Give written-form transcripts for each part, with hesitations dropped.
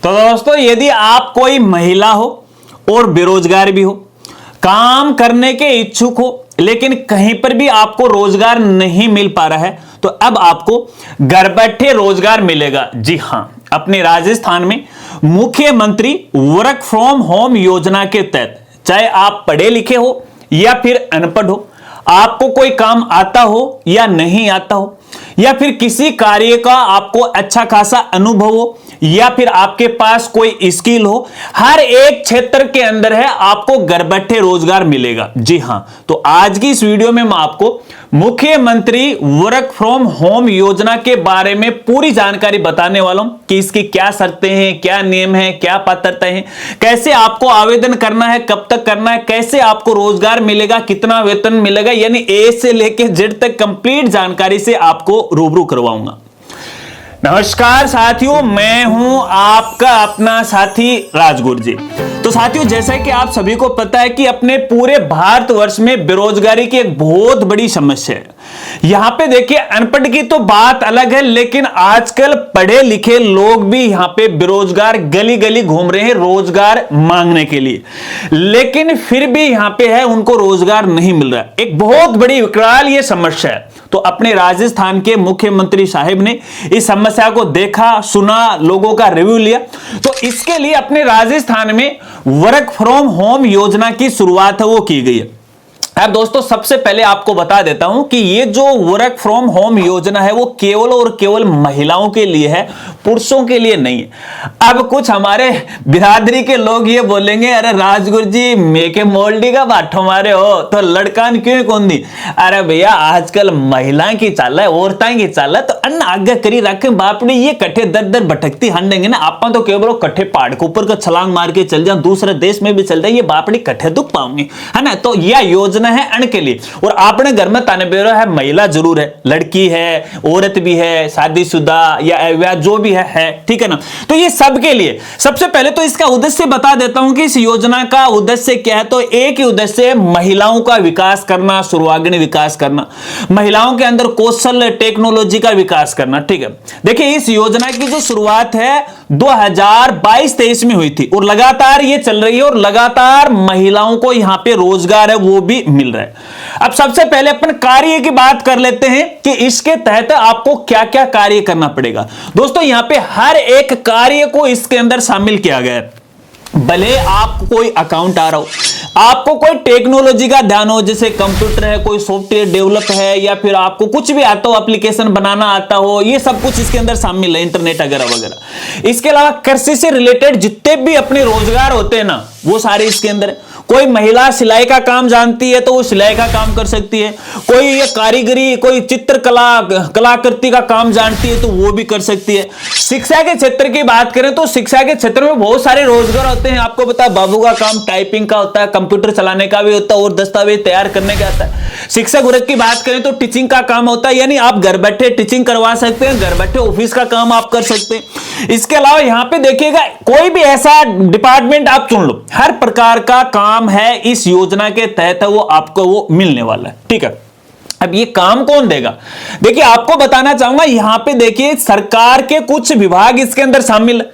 तो दोस्तों, यदि आप कोई महिला हो और बेरोजगार भी हो, काम करने के इच्छुक हो, लेकिन कहीं पर भी आपको रोजगार नहीं मिल पा रहा है, तो अब आपको घर बैठे रोजगार मिलेगा। जी हां, अपने राजस्थान में मुख्यमंत्री वर्क फ्रॉम होम योजना के तहत, चाहे आप पढ़े लिखे हो या फिर अनपढ़ हो, आपको कोई काम आता हो या नहीं आता हो, या फिर किसी कार्य का आपको अच्छा खासा अनुभव हो, या फिर आपके पास कोई स्किल हो, हर एक क्षेत्र के अंदर है आपको घर बैठे रोजगार मिलेगा। जी हां, तो आज की इस वीडियो में मैं आपको मुख्यमंत्री वर्क फ्रॉम होम योजना के बारे में पूरी जानकारी बताने वाला हूं कि इसकी क्या शर्तें हैं, क्या नियम है, क्या पात्रता है, कैसे आपको आवेदन करना है, कब तक करना है, कैसे आपको रोजगार मिलेगा, कितना वेतन मिलेगा, यानी ए से लेकर जेड तक कंप्लीट जानकारी से आपको रूबरू करवाऊंगा। नमस्कार साथियों, मैं हूं आपका अपना साथी राजगुरु जी। तो साथियों, जैसा कि आप सभी को पता है कि अपने पूरे भारतवर्ष में बेरोजगारी की एक बहुत बड़ी समस्या है। यहां पे देखिए, अनपढ़ की तो बात अलग है, लेकिन आजकल पढ़े लिखे लोग भी यहां पे बेरोजगार गली गली घूम रहे हैं रोजगार मांगने के लिए, लेकिन फिर भी यहां पे है उनको रोजगार नहीं मिल रहा। एक बहुत बड़ी विकराल ये समस्या है। तो अपने राजस्थान के मुख्यमंत्री साहिब ने इस समस्या को देखा, सुना, लोगों का रिव्यू लिया, तो इसके लिए अपने राजस्थान में वर्क फ्रॉम होम योजना की शुरुआत है वो की गई है। अब दोस्तों, सबसे पहले आपको बता देता हूं कि ये जो वर्क फ्रॉम होम योजना है वो केवल और केवल महिलाओं के लिए है, पुरुषों के लिए नहीं है। अब कुछ हमारे बिरादरी के लोग ये बोलेंगे, अरे राजगुरु जी मेके मोल्डी का बाठो मारे हो तो लड़कान क्यों कौन दी। अरे भैया, आजकल महिलाएं की चाल है, औरतें की चाल है, तो अन्न आगे करी रखे बाप ने, ये कट्ठे दर दर भटकती हंडेंगे ना, आप तो केवल कट्ठे पहाड़ के ऊपर का छलांग मार के चल जाए, दूसरे देश में भी चल जाए, ये बाप ने कट्ठे दुख पाओगे, है ना। तो यह योजना है अन्न के लिए। और आपने घर में ताने बेरो है, महिला जरूर है, लड़की है, औरत भी है, शादीशुदा या जो भी है, ठीक है ना। तो ये सबके लिए सबसे पहले तो इसका उद्देश्य बता देता हूं कि इस योजना का उद्देश्य क्या है। तो एक ही उद्देश्य है, महिलाओं का विकास करना, सर्वांगीण विकास करना, महिलाओं के अंदर कौशल टेक्नोलॉजी का विकास करना, ठीक है। देखिए, इस योजना की जो शुरुआत है 2022-23 में हुई थी और लगातार ये चल रही है और लगातार महिलाओं को यहां पे रोजगार है वो भी मिल रहा है। अब सबसे पहले अपन कार्य की बात कर लेते हैं कि इसके तहत आपको क्या क्या कार्य करना पड़ेगा। दोस्तों, यहां पे हर एक कार्य को इसके अंदर शामिल किया गया है। भले आपको कोई अकाउंट आ रहा हो, आपको कोई टेक्नोलॉजी का ध्यान हो, जैसे कंप्यूटर है, कोई सॉफ्टवेयर डेवलप है, या फिर आपको कुछ भी आता हो, एप्लीकेशन बनाना आता हो, ये सब कुछ इसके अंदर शामिल है, इंटरनेट वगैरह वगैरह। इसके अलावा कृषि से रिलेटेड जितने भी अपने रोजगार होते हैं ना, वो सारे इसके अंदर है। कोई महिला सिलाई का काम जानती है तो वो सिलाई का काम कर सकती है, कोई ये कारीगरी, कोई चित्रकला कलाकृति का काम जानती है तो वो भी कर सकती है। शिक्षा के क्षेत्र की बात करें तो शिक्षा के क्षेत्र में बहुत सारे रोजगार होते हैं। आपको पता है, बाबू का काम टाइपिंग का होता है, कंप्यूटर चलाने का भी होता है और दस्तावेज तैयार करने का आता है। शिक्षक वर्ग की बात करें तो टीचिंग का काम होता है, यानी आप घर बैठे टीचिंग करवा सकते हैं, घर बैठे ऑफिस का काम आप कर सकते हैं। इसके अलावा यहां पे देखिएगा, कोई भी ऐसा डिपार्टमेंट आप चुन लो, हर प्रकार का काम है इस योजना के तहत वो आपको वो मिलने वाला है, ठीक है। अब ये काम कौन देगा? देखिए, आपको बताना चाहूंगा, यहां पे देखिए सरकार के कुछ विभाग इसके अंदर शामिल है।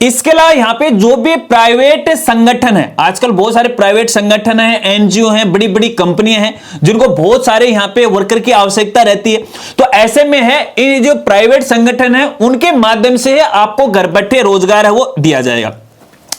इसके अलावा यहां पे जो भी प्राइवेट संगठन है, आजकल बहुत सारे प्राइवेट संगठन हैं, एनजीओ हैं, बड़ी बड़ी कंपनियां हैं जिनको बहुत सारे यहां पे वर्कर की आवश्यकता रहती है। तो ऐसे में है, ये जो प्राइवेट संगठन है उनके माध्यम से आपको घर बैठे रोजगार है वो दिया जाएगा।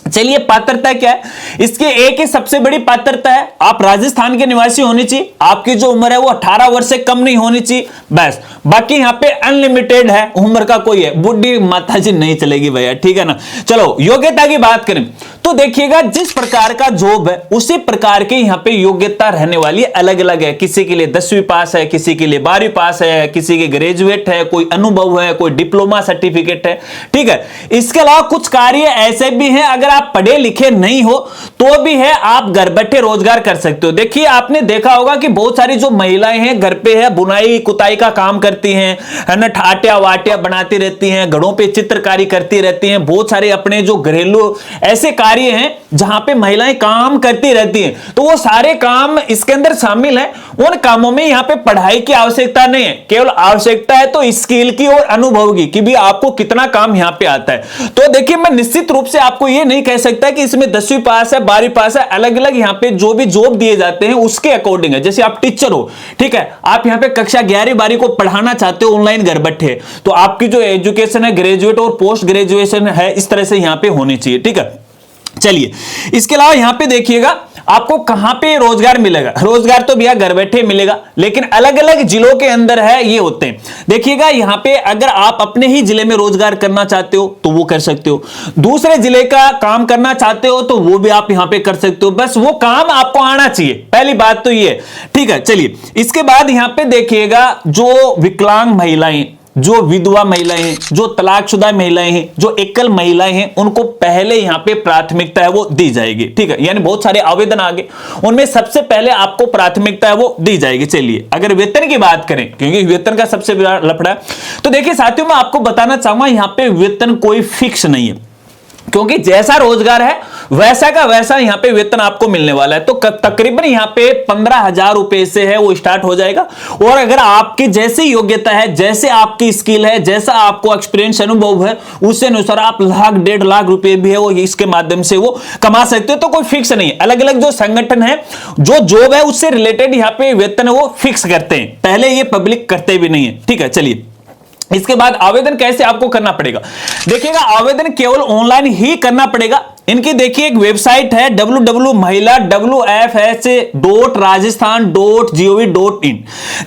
चलिए, पात्रता क्या है इसकी? एक ही सबसे बड़ी पात्रता है, आप राजस्थान के निवासी होनी चाहिए, आपकी जो उम्र है वो 18 वर्ष से कम नहीं होनी चाहिए, बस। बाकी यहां पे अनलिमिटेड है, उम्र का कोई है, बुढ़ी माताजी नहीं चलेगी भैया, ठीक है ना। चलो, योग्यता की बात करें तो देखिएगा, जिस प्रकार का जॉब है उसी प्रकार के यहां पे योग्यता रहने वाली अलग अलग है। किसी के लिए 10वीं पास है, किसी के लिए 12वीं पास है, किसी के ग्रेजुएट है, कोई अनुभव है, कोई डिप्लोमा सर्टिफिकेट है, ठीक है। इसके अलावा कुछ कार्य ऐसे भी हैं, अगर आप पढ़े लिखे नहीं हो तो भी है आप घर बैठे रोजगार कर सकते हो। देखिए आपने देखा होगा कि बहुत सारी जो महिलाएं हैं घर पे है बुनाई कुताई का काम करती हैं, है ना, ठाटिया वाटिया बनाती रहती हैं, घरों पे चित्रकारी करती रहती हैं, बहुत सारे अपने जो घरेलू ऐसे कार्य हैं जहां पे महिलाएं काम करती रहती हैं। तो वो सारे काम इसके अंदर शामिल है। उन कामों में यहां पे पढ़ाई की आवश्यकता नहीं है, केवल आवश्यकता है तो स्किल की और अनुभव की कि भी आपको कितना काम यहां पे आता है। तो देखिए मैं निश्चित रूप से आपको ये नहीं कह सकता कि इसमें 10वीं पास है 12वीं पास है, अलग अलग यहां पे जो भी जॉब दिए जाते हैं उसके अकॉर्डिंग है। जैसे आप टीचर हो, ठीक है, आप यहां पे कक्षा 11 12 को पढ़ाना चाहते हो ऑनलाइन घर बैठे, तो आपकी जो एजुकेशन है ग्रेजुएट और पोस्ट ग्रेजुएशन है इस तरह से यहां पे होनी चाहिए, ठीक है। चलिए इसके अलावा यहां पे देखिएगा आपको कहां पे रोजगार मिलेगा। रोजगार तो भैया घर बैठे मिलेगा, लेकिन अलग अलग जिलों के अंदर है ये होते हैं। देखिएगा यहां पे अगर आप अपने ही जिले में रोजगार करना चाहते हो तो वो कर सकते हो, दूसरे जिले का काम करना चाहते हो तो वो भी आप यहां पे कर सकते हो, बस वो काम आपको आना चाहिए, पहली बात तो ये, ठीक है। चलिए इसके बाद यहां पे देखिएगा जो विकलांग महिलाएं, जो विधवा महिलाएं हैं, जो तलाकशुदा महिलाएं हैं, जो एकल महिलाएं हैं, उनको पहले यहां पे प्राथमिकता है वो दी जाएगी, ठीक है। यानी बहुत सारे आवेदन आ गए, उनमें सबसे पहले आपको प्राथमिकता है वो दी जाएगी। चलिए अगर वेतन की बात करें, क्योंकि वेतन का सबसे बड़ा लफड़ा है, तो देखिए साथियों मैं आपको बताना चाहूंगा यहां पे वेतन कोई फिक्स नहीं है, क्योंकि जैसा रोजगार है वैसा का वैसा यहां पे वेतन आपको मिलने वाला है। तो तकरीबन यहां पे 15,000 रुपए से है वो स्टार्ट हो जाएगा, और अगर आपकी जैसी योग्यता है, जैसे आपकी स्किल है, जैसा आपको एक्सपीरियंस अनुभव है, उससे अनुसार आप 1,00,000 1,50,000 रुपए भी है वो इसके माध्यम से वो कमा सकते हो। तो कोई फिक्स नहीं है, अलग अलग जो संगठन है जो जॉब है उससे रिलेटेड यहां पे वेतन वो फिक्स करते हैं, पहले ये पब्लिक करते भी नहीं है, ठीक है। चलिए इसके बाद आवेदन कैसे आपको करना पड़ेगा, देखिएगा आवेदन केवल ऑनलाइन ही करना पड़ेगा। इनकी देखिए एक वेबसाइट है www.mahila.rajasthan.gov.in।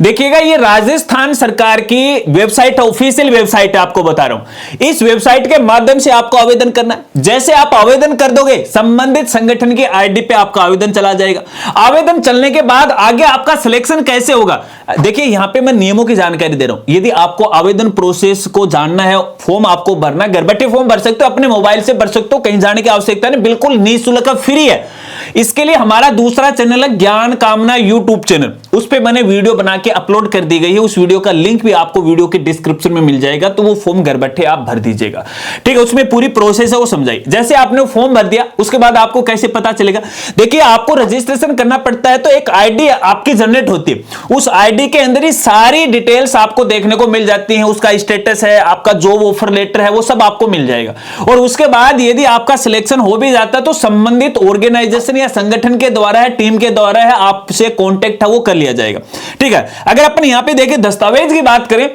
देखिएगा ये राजस्थान सरकार की वेबसाइट है, ऑफिशियल वेबसाइट है, आपको बता रहा हूं। इस वेबसाइट के माध्यम से आपको आवेदन करना है। जैसे आप आवेदन कर दोगे संबंधित संगठन की आईडी पे आपका आवेदन चला जाएगा। आवेदन चलने के बाद आगे आपका सिलेक्शन कैसे होगा, देखिए यहां पे मैं नियमों की जानकारी दे रहा हूं। यदि आपको आवेदन प्रोसेस को जानना है, फॉर्म आपको भरना है, घर बैठे फॉर्म भर सकते हो, अपने मोबाइल से भर सकते हो, कहीं जाने की आवश्यकता नहीं, बिल्कुल निःशुल्क फ्री है। इसके लिए हमारा दूसरा चैनल है ज्ञान कामना यूट्यूब चैनल, उस पे मैंने वीडियो बना के अपलोड कर दी गई है। उस वीडियो का लिंक भी आपको वीडियो के डिस्क्रिप्शन में मिल जाएगा, तो वो फॉर्म घर बैठे आप भर दीजिएगा, ठीक है। उसमें पूरी प्रोसेस है वो समझाई। जैसे आपने फॉर्म भर दिया उसके बाद आपको कैसे पता चलेगा, देखिए आपको रजिस्ट्रेशन करना पड़ता है, तो एक आईडी आपकी जनरेट होती है। उस आईडी के अंदर ही सारी डिटेल्स आपको देखने को मिल जाती हैं, उसका स्टेटस है, आपका जॉब ऑफर लेटर है, वो सब आपको मिल जाएगा। और उसके बाद यदि आपका सिलेक्शन हो भी जाता है तो संबंधित ऑर्गेनाइजेशन या संगठन के द्वारा है, टीम के द्वारा है, आपसे कॉन्टेक्ट है वो कर लिया जाएगा, ठीक है। अगर अपन यहां पे देखें दस्तावेज की बात करें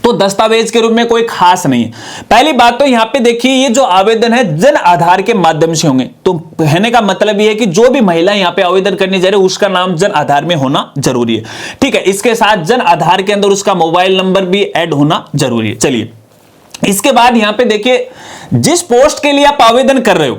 तो दस्तावेज के रूप में कोई खास नहीं है। पहली बात तो यहां पे देखिए ये जो आवेदन है जन आधार के माध्यम से होंगे, तो कहने का मतलब ये है कि जो भी महिला यहां पे आवेदन करने जा रही है उसका नाम जन आधार में होना जरूरी है, ठीक है। इसके साथ जन आधार के अंदर उसका मोबाइल नंबर भी ऐड होना जरूरी है। चलिए इसके बाद यहां पे देखिए जिस पोस्ट के लिए आप आवेदन कर रहे हो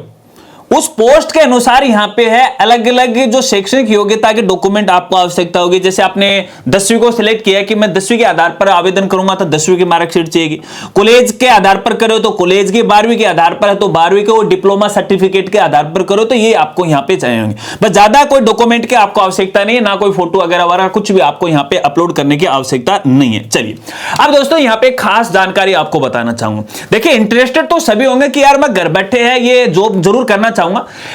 उस पोस्ट के अनुसार यहां पे है अलग अलग जो शैक्षणिक योग्यता के डॉक्यूमेंट आपको आवश्यकता होगी। जैसे आपने 10वीं को सिलेक्ट किया कि मैं 10वीं के आधार पर आवेदन करूंगा तो 10वीं की मार्कशीट चाहिए। कॉलेज के आधार पर करो तो कॉलेज की, 12वीं के आधार पर है तो 12वीं के, और डिप्लोमा सर्टिफिकेट के आधार पर करो तो ये आपको यहां पे चाहिए होंगे। बस ज्यादा कोई डॉक्यूमेंट की आपको आवश्यकता नहीं है, ना कोई फोटो वगैरह कुछ भी आपको यहां पे अपलोड करने की आवश्यकता नहीं है। चलिए अब दोस्तों यहां पे खास जानकारी आपको बताना चाहूंगा। देखिए इंटरेस्टेड तो सभी होंगे कि यार मैं घर बैठे है ये जॉब जरूर करना चाहूंगा,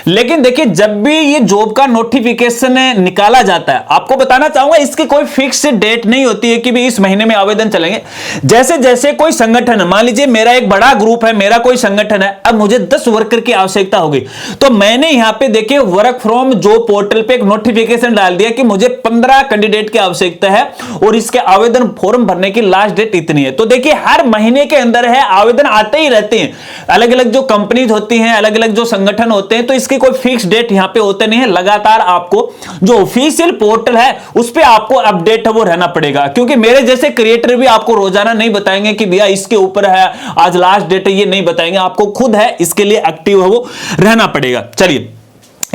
लेकिन देखिए जब भी ये जॉब का नोटिफिकेशन निकाला जाता है, आपको बताना चाहूंगा इसकी कोई फिक्स डेट नहीं होती है कि भी इस महीने में आवेदन चलेंगे। जैसे जैसे कोई संगठन, मान लीजिए मेरा एक बड़ा ग्रुप है, मेरा कोई संगठन है, अब मुझे 10 वर्कर की आवश्यकता होगी, तो मैंने यहां पे देखिए वर्क फ्रॉम जॉब पोर्टल पे एक नोटिफिकेशन डाल दिया कि मुझे 15 कैंडिडेट की आवश्यकता है और इसके आवेदन फॉर्म भरने की लास्ट डेट इतनी है। तो देखिए हर महीने के अंदर है आवेदन आते ही रहते हैं, अलग अलग जो कंपनीज होती हैं, अलग अलग जो संगठन होते हैं, तो इसकी कोई फिक्स डेट यहां पे होते नहीं है। लगातार आपको जो ऑफिशियल पोर्टल है उस पे आपको अपडेट है वो रहना पड़ेगा, क्योंकि मेरे जैसे क्रिएटर भी आपको रोजाना नहीं बताएंगे कि भैया इसके ऊपर है आज लास्ट डेट है, ये नहीं बताएंगे। आपको खुद है इसके लिए एक्टिव है वो रहना पड़ेगा। चलिए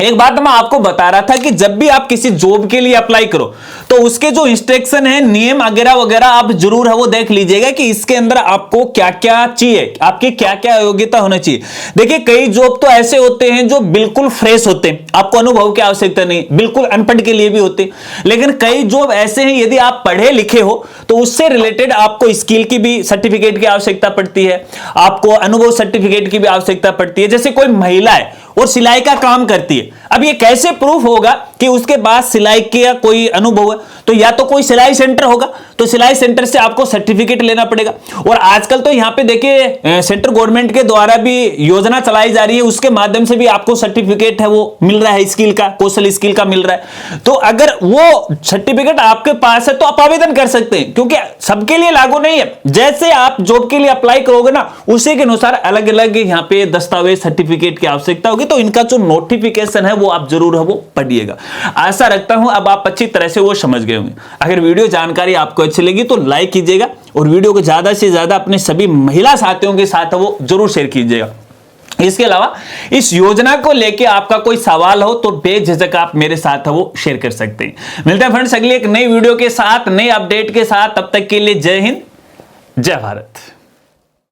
एक बात मैं आपको बता रहा था कि जब भी आप किसी जॉब के लिए अप्लाई करो तो उसके जो इंस्ट्रक्शन है, नियम वगैरह वगैरह आप जरूर है वो देख लीजिएगा कि इसके अंदर आपको क्या क्या चाहिए, आपकी क्या क्या योग्यता होना चाहिए। देखिए कई जॉब तो ऐसे होते हैं जो बिल्कुल फ्रेश होते हैं, आपको अनुभव की आवश्यकता नहीं, बिल्कुल अनपढ़ के लिए भी होते हैं। लेकिन कई जॉब ऐसे हैं यदि आप पढ़े लिखे हो तो उससे रिलेटेड आपको स्किल की भी सर्टिफिकेट की आवश्यकता पड़ती है, आपको अनुभव सर्टिफिकेट की भी आवश्यकता पड़ती है। जैसे कोई महिला है और सिलाई का काम करती है, अब ये कैसे प्रूफ होगा कि उसके बाद सिलाई का कोई अनुभव है? तो या तो कोई सिलाई सेंटर होगा, तो सिलाई सेंटर से आपको सर्टिफिकेट लेना पड़ेगा। और आजकल तो यहां पे देखिए सेंट्रल गवर्नमेंट के द्वारा भी योजना चलाई जा रही है, उसके माध्यम से भी आपको सर्टिफिकेट है वो मिल रहा है, स्किल का, कौशल स्किल का मिल रहा है। तो अगर वो सर्टिफिकेट आपके पास है तो आप आवेदन कर सकते हैं, क्योंकि सबके लिए लागू नहीं है। जैसे आप जॉब के लिए अप्लाई करोगे ना उसी के अनुसार अलग अलग यहां पे दस्तावेज सर्टिफिकेट की आवश्यकता होगी। तो इनका जो नोटिफिकेशन है वो आप जरूर है वो पढ़िएगा। आशा रखता हूं अब आप अच्छी तरह से वो समझ गए होंगे। अगर वीडियो जानकारी आपको अच्छी लगी तो लाइक कीजिएगा और वीडियो को ज्यादा से ज्यादा अपने सभी महिला साथियों के साथ वो जरूर शेयर कीजिएगा। इसके अलावा इस योजना को लेके आपका कोई सवाल हो तो बेझिझक आप मेरे साथ वो शेयर कर सकते हैं। मिलते हैं फ्रेंड्स अगली एक नई वीडियो के साथ, नई अपडेट के साथ। तब तक के लिए जय हिंद, जय भारत।